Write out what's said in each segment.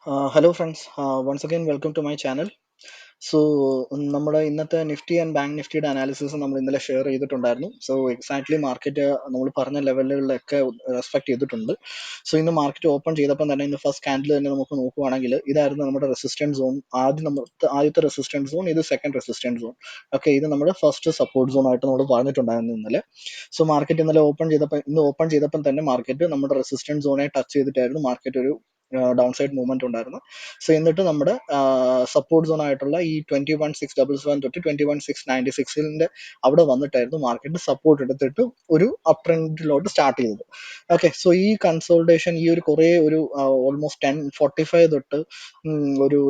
Hello friends, once again welcome to my channel. So നമ്മുടെ ഇന്നത്തെ Nifty and bank നിഫ്റ്റിയുടെ analysis നമ്മൾ ഇന്നലെ ഷെയർ ചെയ്തിട്ടുണ്ടായിരുന്നു. സോ എക്സാക്ട്ലി മാർക്കറ്റ് നമ്മൾ പറഞ്ഞ ലെവലുകളിലൊക്കെ റെസ്പെക്ട് ചെയ്തിട്ടുണ്ട്. സോ ഇന്ന് മാർക്കറ്റ് ഓപ്പൺ ചെയ്തപ്പോൾ തന്നെ ഇന്ന് ഫസ്റ്റ് ക്യാൻഡിൽ തന്നെ നമുക്ക് നോക്കുവാണെങ്കിൽ ഇതായിരുന്നു നമ്മുടെ റെസിസ്റ്റൻസ് സോൺ. ആദ്യത്തെ റെസിസ്റ്റൻസ് സോൺ, ഇത് സെക്കൻഡ് റെസിസ്റ്റൻസ് സോൺ. ഓക്കെ, ഇത് നമ്മുടെ ഫസ്റ്റ് സപ്പോർട്ട് സോൺ ആയിട്ട് നമ്മൾ പറഞ്ഞിട്ടുണ്ടായിരുന്നു ഇന്നലെ. സോ മാർക്കറ്റ് ഇന്ന് ഓപ്പൺ ചെയ്തപ്പോൾ തന്നെ മാർക്കറ്റ് നമ്മുടെ റെസിസ്റ്റൻസ് സോണെ ടച്ച് ചെയ്തിട്ടായിരുന്നു മാർക്കറ്റ് ഒരു ഡൗൺ സൈഡ് മൂവ്മെന്റ് ഉണ്ടായിരുന്നു. സോ എന്നിട്ട് നമ്മുടെ സപ്പോർട്ട് സോൺ ആയിട്ടുള്ള ഈ 21,677 തൊട്ട് 21,696 അവിടെ വന്നിട്ടായിരുന്നു മാർക്കറ്റ് സപ്പോർട്ട് എടുത്തിട്ട് ഒരു അപ് ട്രെൻഡിലോട്ട് സ്റ്റാർട്ട് ചെയ്തത്. ഓക്കെ, സോ ഈ കൺസോൾട്ടേഷൻ ഈ ഒരു കുറേ ഒരു ഓൾമോസ്റ്റ് 10:45 തൊട്ട് ഒരു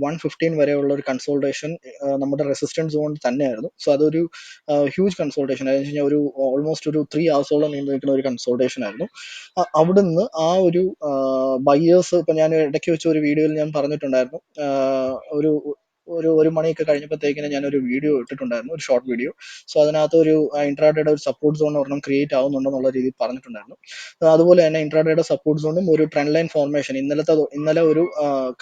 1:15 വരെയുള്ള ഒരു കൺസോൾട്ടേഷൻ നമ്മുടെ റെസിസ്റ്റൻസ് സോൺ തന്നെയായിരുന്നു. സോ അതൊരു ഹ്യൂജ് കൺസോൾട്ടേഷൻ അതെന്ന് വെച്ച് കഴിഞ്ഞാൽ ഒരു ഓൾമോസ്റ്റ് ഒരു 3 hours നീണ്ടു നിൽക്കുന്ന ഒരു കൺസോൾട്ടേഷൻ ആയിരുന്നു. അവിടുന്ന് ആ ഒരു ബയേഴ്സ്, ഇപ്പൊ ഞാൻ ഇടയ്ക്ക് വെച്ച ഒരു വീഡിയോയിൽ ഞാൻ പറഞ്ഞിട്ടുണ്ടായിരുന്നു, ഒരു ഒരു മണിയൊക്കെ കഴിഞ്ഞപ്പോഴത്തേക്കിന് ഞാനൊരു വീഡിയോ ഇട്ടിട്ടുണ്ടായിരുന്നു, ഒരു ഷോർട്ട് വീഡിയോ. സോ അതിനകത്ത് ഒരു ഇൻട്രാഡേയുടെ ഒരു സപ്പോർട്ട് സോൺ ഒരെണ്ണം ക്രിയേറ്റ് ആവുന്നുണ്ടെന്നുള്ള രീതിയിൽ പറഞ്ഞിട്ടുണ്ടായിരുന്നു. അതുപോലെ തന്നെ ഇൻട്രാഡേയുടെ സപ്പോർട്ട് സോണും ഒരു ട്രെൻഡ് ലൈൻ ഫോർമേഷൻ ഇന്നലെ ഒരു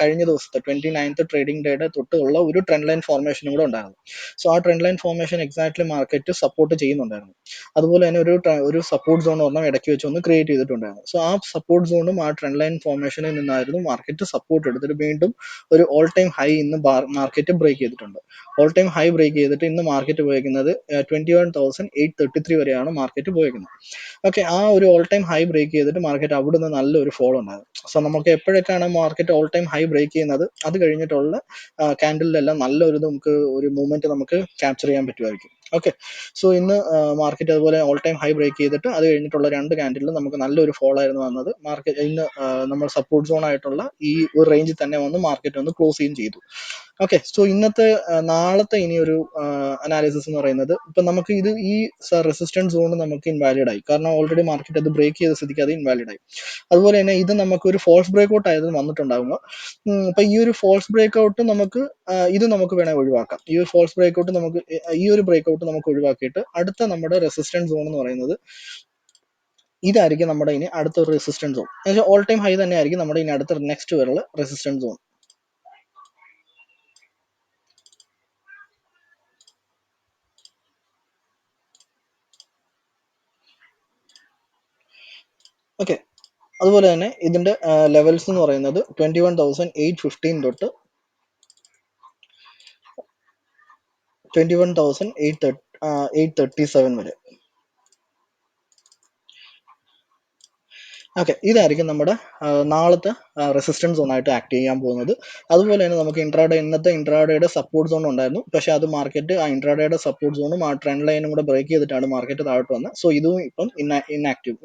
കഴിഞ്ഞ ദിവസത്തെ 29th ട്രേഡിംഗ് ഡേയുടെ തൊട്ടുള്ള ഒരു ട്രെൻഡ് ലൈൻ ഫോർമേഷനും കൂടെ ഉണ്ടായിരുന്നു. സോ ആ trend line formation exactly market support ചെയ്യുന്നുണ്ടായിരുന്നു. അതുപോലെ തന്നെ ഒരു സപ്പോർട്ട് സോൺ ഒരെണ്ണം ഇടയ്ക്ക് വെച്ച് ഒന്ന് ക്രിയേറ്റ് ചെയ്തിട്ടുണ്ടായിരുന്നു. സോ ആ സപ്പോർട്ട് സോണും ആ ട്രെൻഡ് ലൈൻ ഫോർമേഷനിൽ നിന്നായിരുന്നു മാർക്കറ്റ് സപ്പോർട്ട് എടുത്തിട്ട് വീണ്ടും ഒരു ഓൾ ടൈം ഹൈ ഇന്ന് മാർക്കറ്റ് ബ്രേക്ക് ചെയ്തിട്ടുണ്ട്. ഓൾ ടൈം ഹൈ ബ്രേക്ക് ചെയ്തിട്ട് ഇന്ന് മാർക്കറ്റ് പോയിരിക്കുന്നത് 21,833 വരെയാണ് മാർക്കറ്റ് പോയിരിക്കുന്നത്. ഓക്കെ, ആ ഒരു ഓൾ ടൈം ഹൈ ബ്രേക്ക് ചെയ്തിട്ട് മാർക്കറ്റ് അവിടുന്ന് നല്ലൊരു ഫോൾ ഉണ്ടായിരുന്നു. സോ നമുക്ക് എപ്പോഴൊക്കെയാണ് market all time high break ചെയ്യുന്നത്, അത് കഴിഞ്ഞിട്ടുള്ള ക്യാൻഡിലെല്ലാം നല്ലൊരു നമുക്ക് ഒരു മൂവ്മെന്റ് നമുക്ക് ക്യാപ്ചർ ചെയ്യാൻ പറ്റുമായിരിക്കും. ഓക്കെ, സോ ഇന്ന് മാർക്കറ്റ് അതുപോലെ ഓൾ ടൈം ഹൈ ബ്രേക്ക് ചെയ്തിട്ട് അത് കഴിഞ്ഞിട്ടുള്ള രണ്ട് ക്യാൻഡിലും നമുക്ക് നല്ലൊരു ഫോൾ ആയിരുന്നു വന്നത്. മാർക്കറ്റ് ഇന്ന് നമ്മൾ സപ്പോർട്ട് സോൺ ആയിട്ടുള്ള ഈ ഒരു റേഞ്ചിൽ തന്നെ വന്ന് മാർക്കറ്റ് ഒന്ന് ക്ലോസ് ചെയ്യുകയും ചെയ്തു. ഓക്കെ, സോ നാളത്തെ ഇനി ഒരു അനാലിസിസ് എന്ന് പറയുന്നത്, ഇപ്പൊ നമുക്ക് ഈ റെസിസ്റ്റൻസ് സോൺ നമുക്ക് ഇൻവാലിഡ് ആയി, കാരണം ഓൾറെഡി മാർക്കറ്റ് അത് ബ്രേക്ക് ചെയ്ത സ്ഥിതിക്ക് അത് ഇൻവാലിഡ് ആയി. അതുപോലെ തന്നെ ഇത് നമുക്ക് ഒരു ഫോൾസ് ബ്രേക്ക് ഔട്ട് ആയത് വന്നിട്ടുണ്ടാകുക. അപ്പൊ ഈ ഒരു ഫോൾസ് ബ്രേക്ക് ഔട്ട് നമുക്ക് ഇത് നമുക്ക് വേണമെങ്കിൽ ഒഴിവാക്കാം. ഈ ഒരു ഫോൾസ് ബ്രേക്ക് ഔട്ട് നമുക്ക് ഈ ഒരു ബ്രേക്ക് ഔട്ട് നമുക്ക് ഒഴിവാക്കിയിട്ട് അടുത്ത നമ്മുടെ റെസിസ്റ്റൻസ് സോൺ എന്ന് പറയുന്നത് ഇതായിരിക്കും. നമ്മുടെ ഇനി അടുത്ത ഒരു റെസിസ്റ്റൻസ് സോൺ എന്ന് വെച്ചാൽ ഓൾ ടൈം ഹൈ തന്നെ ആയിരിക്കും നമ്മുടെ ഇനി അടുത്ത നെക്സ്റ്റ് വരെയുള്ള റെസിസ്റ്റൻസ് സോൺ. ഓക്കെ, അതുപോലെ തന്നെ ഇതിന്റെ ലെവൽസ് എന്ന് പറയുന്നത് 21,815 തൊട്ട് 21,837 വരെ. ഓക്കെ, ഇതായിരിക്കും നമ്മുടെ നാളത്തെ റെസിസ്റ്റൻസ് സോൺ ആയിട്ട് ആക്ട് ചെയ്യാൻ പോകുന്നത്. അതുപോലെ തന്നെ നമുക്ക് ഇന്നത്തെ ഇൻട്രാഡേയുടെ സപ്പോർട്ട് സോൺ ഉണ്ടായിരുന്നു, പക്ഷേ അത് മാർക്കറ്റ് ആ ഇൻട്രാഡേയുടെ സപ്പോർട്ട് സോണും ആ ട്രെൻഡ് ലൈനും കൂടെ ബ്രേക്ക് ചെയ്തിട്ടാണ് മാർക്കറ്റ് താഴോട്ട് വന്നത്. സോ ഇതും ഇപ്പം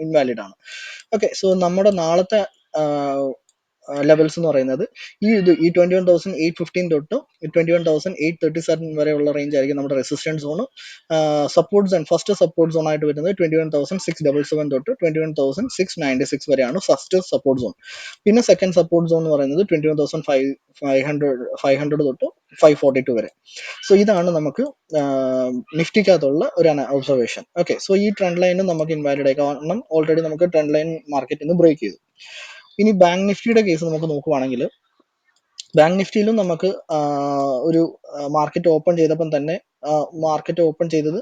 ഇൻവാലിഡ് ആണ്. ഓക്കെ, സോ നമ്മുടെ നാളത്തെ ലെവൽസ് എന്ന് പറയുന്നത് ഈ 21,815 തൊട്ട് 21,837 വരെയുള്ള റേഞ്ച് ആയിരിക്കും നമ്മുടെ resistance zone. First support zone ആയിട്ട് വരുന്നത് 21,677 തൊട്ട് 21,696 വരെയാണ് ഫസ്റ്റ് സപ്പോർട്ട് സോൺ. പിന്നെ സെക്കൻഡ് സപ്പോർട്ട് സോൺ എന്ന് പറയുന്നത് 21,500 തൊട്ട് 542 വരെ. സോ ഇതാണ് നമുക്ക് നിഫ്റ്റിക്കകത്തുള്ള ഒരു ഒബ്സർവേഷൻ. ഓക്കെ, സോ ഈ ട്രെൻഡ് ലൈനും നമുക്ക് ഇൻവാലിഡ് ആയി, കാരണം ഓൾറെഡി നമുക്ക് ട്രെൻഡ് ലൈൻ മാർക്കറ്റിൽ നിന്ന് ബ്രേക്ക് ചെയ്തു. ഇനി ബാങ്ക് നിഫ്റ്റിയുടെ കേസ് നമുക്ക് നോക്കുവാണെങ്കിൽ, ബാങ്ക് നിഫ്റ്റിയിലും നമുക്ക് ഒരു മാർക്കറ്റ് ഓപ്പൺ ചെയ്തപ്പം തന്നെ മാർക്കറ്റ് ഓപ്പൺ ചെയ്തത്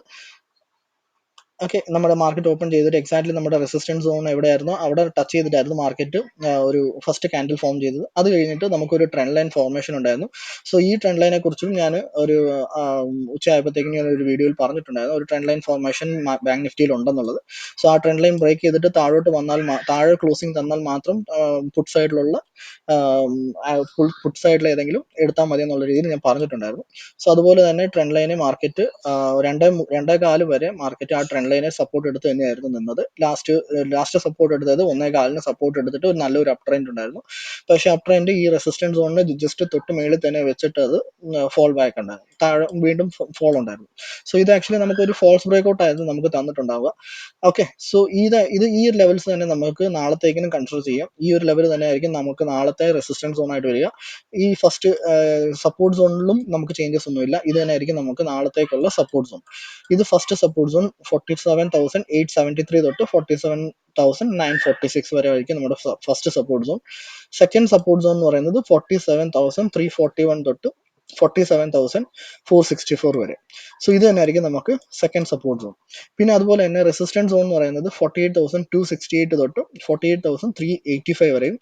ഓക്കെ, നമ്മുടെ മാർക്കറ്റ് ഓപ്പൺ ചെയ്തിട്ട് എക്സാക്ട്ലി നമ്മുടെ റെസിസ്റ്റൻസ് സോൺ എവിടെയായിരുന്നു അവിടെ ടച്ച് ചെയ്തിട്ടായിരുന്നു മാർക്കറ്റ് ഒരു ഫസ്റ്റ് ക്യാൻഡിൽ ഫോം ചെയ്തത്. അത് കഴിഞ്ഞിട്ട് നമുക്കൊരു ട്രെൻഡ് ലൈൻ ഫോർമേഷൻ ഉണ്ടായിരുന്നു. സോ ഈ ട്രെൻഡ് ലൈനെ കുറിച്ചും ഞാൻ ഒരു ഉച്ചയായപ്പോഴത്തേക്കും ഞാൻ ഒരു വീഡിയോയിൽ പറഞ്ഞിട്ടുണ്ടായിരുന്നു, ഒരു ട്രെൻഡ് ലൈൻ ഫോർമേഷൻ ബാങ്ക് നിഫ്റ്റിയിൽ ഉണ്ടെന്നുള്ളത്. സോ ആ ട്രെൻഡ് ലൈൻ ബ്രേക്ക് ചെയ്തിട്ട് താഴെ ക്ലോസിംഗ് തന്നാൽ മാത്രം പുട്ട് സൈഡിൽ ഏതെങ്കിലും എടുത്താൽ മതി എന്നുള്ള രീതിയിൽ ഞാൻ പറഞ്ഞിട്ടുണ്ടായിരുന്നു. സോ അതുപോലെ തന്നെ ട്രെൻഡ് ലൈനെ മാർക്കറ്റ് 2.4 വരെ മാർക്കറ്റ് ആ ട്രെൻഡ് ലൈനെ സപ്പോർട്ട് എടുത്ത് തന്നെയായിരുന്നു നിന്നത്. ലാസ്റ്റ് സപ്പോർട്ട് എടുത്തത് 1.4 സപ്പോർട്ട് എടുത്തിട്ട് ഒരു നല്ലൊരു അപ് ട്രെൻഡ് ഉണ്ടായിരുന്നു. പക്ഷെ അപ് ട്രെൻഡ് ഈ റെസിസ്റ്റൻസ് സോണിന് ജസ്റ്റ് തൊട്ട് മേളിൽ തന്നെ വെച്ചിട്ട് അത് ഫോൾ ബാക്ക് ഉണ്ടായിരുന്നു, താഴെ വീണ്ടും ഫോൾ ഉണ്ടായിരുന്നു. സോ ഇത് ആക്ച്വലി നമുക്ക് ഒരു ഫോൾസ് ബ്രേക്ക് ഔട്ട് ആയിരുന്നു നമുക്ക് തന്നിട്ടുണ്ടാവുക. ഓക്കെ, സോ ഈ ഒരു ലെവൽസ് തന്നെ നമുക്ക് നാളത്തേക്കിനും കൺസിഡർ ചെയ്യാം. ഈ ഒരു ലെവൽ തന്നെ ആയിരിക്കും നമുക്ക് നാളത്തെ റെസിസ്റ്റൻസ് സോൺ ആയിട്ട് വരിക. ഈ ഫസ്റ്റ് സപ്പോർട്ട് സോണിലും നമുക്ക് ചേഞ്ചസ് ഒന്നുമില്ല, ഇത് തന്നെ ആയിരിക്കും നമുക്ക് നാളത്തേക്കുള്ള സപ്പോർട്ട് സോൺ. ഇത് ഫസ്റ്റ് സപ്പോർട്ട് സോൺ 47,873 തൊട്ട് 47,946 വരെ ആയിരിക്കും നമ്മുടെ first support zone. Second support zone എന്ന് പറയുന്നത് 47,341 തൊട്ട് 47,464 വരെ. സോ ഇത് തന്നെ ആയിരിക്കും നമുക്ക് സെക്കൻഡ് സപ്പോർട്ട് സോൺ. പിന്നെ അതുപോലെ തന്നെ റെസിസ്റ്റൻസ് സോൺ എന്ന് പറയുന്നത് 48,268 തൊട്ട് 48,385 വരെയും.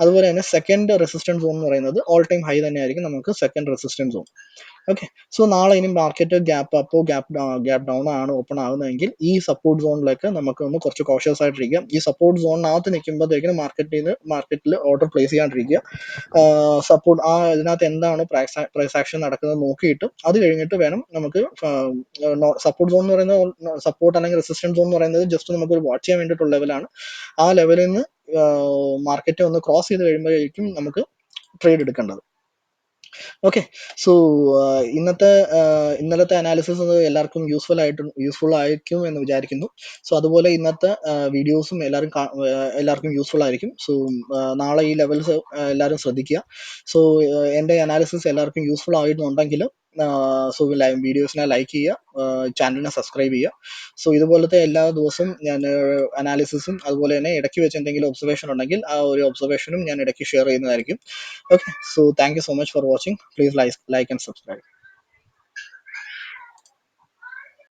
അതുപോലെ തന്നെ സെക്കൻഡ് റെസിസ്റ്റൻസ് സോൺ എന്ന് പറയുന്നത് ഓൾ ടൈം ഹൈ തന്നെ ആയിരിക്കും നമുക്ക് second resistance zone. Okay, so നാളെ ഇനി മാർക്കറ്റ് ഗ്യാപ്പ് അപ്പോ ഗ്യാപ്പ് ഡൗൺ ആണ് ഓപ്പൺ ആകുന്നതെങ്കിൽ ഈ സപ്പോർട്ട് സോണിലേക്ക് നമുക്ക് ഒന്ന് കുറച്ച് കോഷ്യസ് ആയിട്ടിരിക്കുക. ഈ സപ്പോർട്ട് സോണിനകത്ത് നിൽക്കുമ്പോഴത്തേക്കും മാർക്കറ്റിൽ ഓർഡർ പ്ലേസ് ചെയ്യാണ്ടിരിക്കുക. സപ്പോർട്ട് ഇതിനകത്ത് എന്താണ് പ്രൈസ് ആക്ഷൻ നടക്കുന്നത് നോക്കിയിട്ട് അത് കഴിഞ്ഞിട്ട് വേണം നമുക്ക് സപ്പോർട്ട് സോൺ എന്ന് പറയുന്നത്, സപ്പോർട്ട് അല്ലെങ്കിൽ റെസിസ്റ്റൻസ് സോൺ എന്ന് പറയുന്നത് ജസ്റ്റ് നമുക്ക് വാച്ച് ചെയ്യാൻ വേണ്ടിയിട്ടുള്ള ലെവലാണ്. ആ ലെവലിൽ നിന്ന് മാർക്കറ്റ് ഒന്ന് ക്രോസ് ചെയ്ത് കഴിയുമ്പോഴേക്കും നമുക്ക് ട്രേഡ് എടുക്കേണ്ടത്. ഓക്കെ, സോ ഇന്നലത്തെ അനാലിസിസ് എല്ലാവർക്കും യൂസ്ഫുൾ ആയിരിക്കും എന്ന് വിചാരിക്കുന്നു. സോ അതുപോലെ ഇന്നത്തെ വീഡിയോസും എല്ലാവർക്കും യൂസ്ഫുൾ ആയിരിക്കും. സോ നാളെ ഈ ലെവൽസ് എല്ലാവരും ശ്രദ്ധിക്കുക. സോ എൻ്റെ അനാലിസിസ് എല്ലാവർക്കും യൂസ്ഫുൾ ആയിട്ടുണ്ടെങ്കിൽ സോ വീഡിയോസിനെ ലൈക്ക് ചെയ്യുക, ചാനലിനെ സബ്സ്ക്രൈബ് ചെയ്യുക. സോ ഇതുപോലത്തെ എല്ലാ ദിവസവും ഞാൻ അനാലിസിസും അതുപോലെ തന്നെ ഇടയ്ക്ക് വെച്ച് എന്തെങ്കിലും ഒബ്സർവേഷൻ ഉണ്ടെങ്കിൽ ആ ഒരു ഒബ്സർവേഷനും ഞാൻ ഇടയ്ക്ക് ഷെയർ ചെയ്യുന്നതായിരിക്കും. Okay, so thank you so much for watching. Please like and subscribe.